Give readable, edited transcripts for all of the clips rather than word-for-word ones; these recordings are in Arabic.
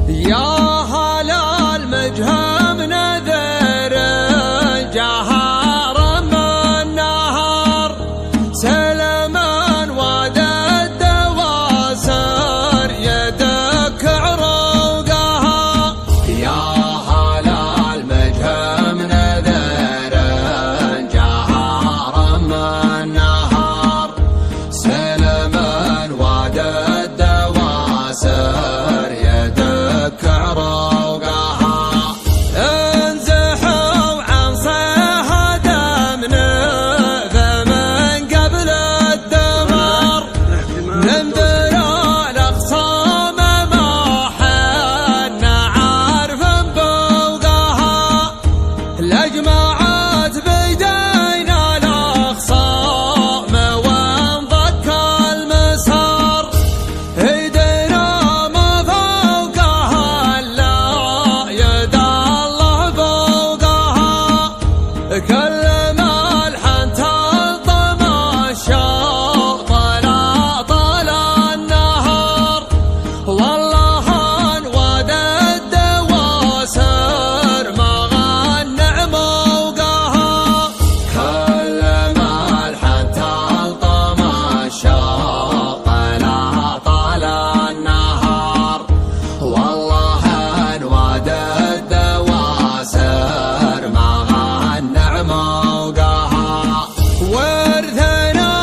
يا هلا المجهم نذر جهارا من نهر سلما وعد الدواسر يدك عروقها. يا هلا المجهم نذر جهارا من نهر سلما وعد الدواسر يدك عروقها. انزحوا عن صهد من ذمن قبل الدمر ننذر الاخصام ما حنا عارف بوقها. لجمعت بيدينا الاخصام وانضك المسار ايدينا ما فوقها الا يد الله فوقها. كل ملحن تلطم الشوط طال النهر والله انود الدواسر ما غنع موقها. كل ملحن تلطم الشوط طال النهر والله انود الدواسر ما غنع موقها. ورثنا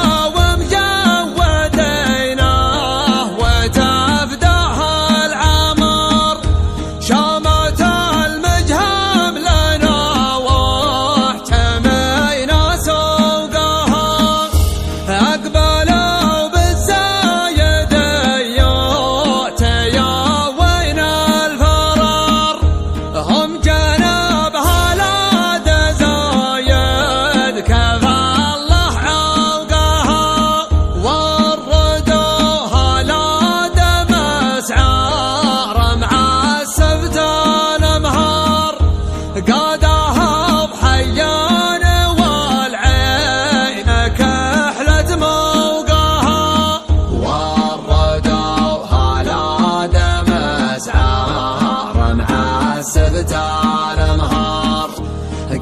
ومجوديناه وتفداه العمر شامت المجهم لنا واحتمينا سوقها. اقبلوا بالزايد يا وين الفرار هم جنبها لا زايد كفى الله عوقها. وردوها لا مسعار مع السبت الامهار قادها بحيان والعين كحلة موقها. وردوها لا مسعار مع السبت الامهار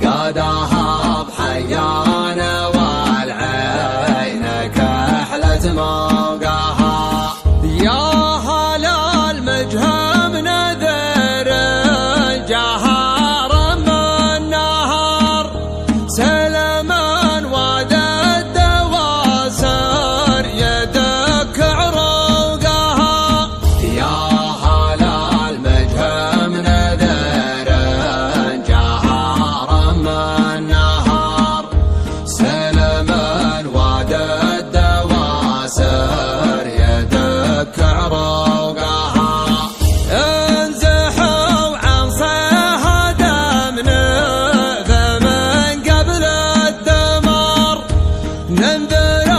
قادها بحيان والعين كحلة موقها. يا هلا المجهم نذر جهارا من نهر سلما وعد الدواسر يدك عروقها. يا هلا المجهم نذر جهارا من نهر سلما وعد الدواسر يدك عروقها. انزحوا عن صهد من ذمن قبل الدمر ننذر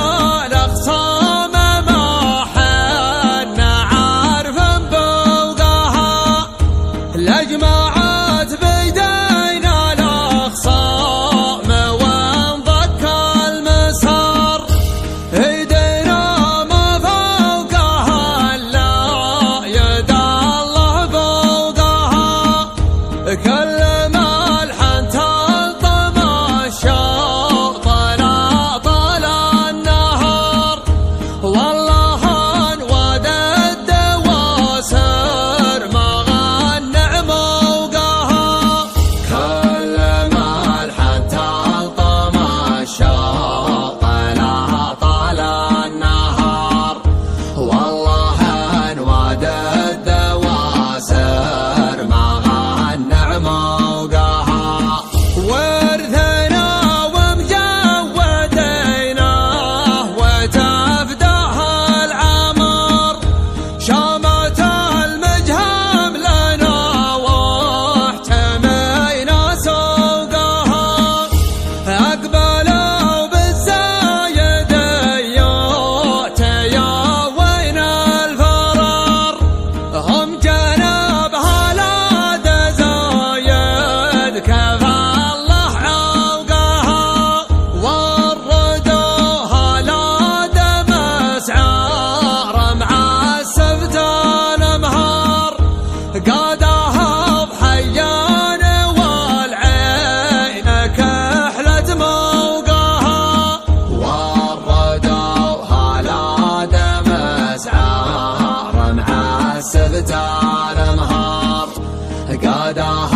الاخصام ما حنا عارف بوقها. لجمعت بيدينا الاخصام وانضك المسار ايدينا ما فوقها الا يد الله فوقها. كل ملحن تلطم الشوط طال النهر والله انود الدواسر ما غنع موقها. كل ملحن تلطم الشوط طال النهر والله انود الدواسر ما غنع موقها. السبت الانهار قادها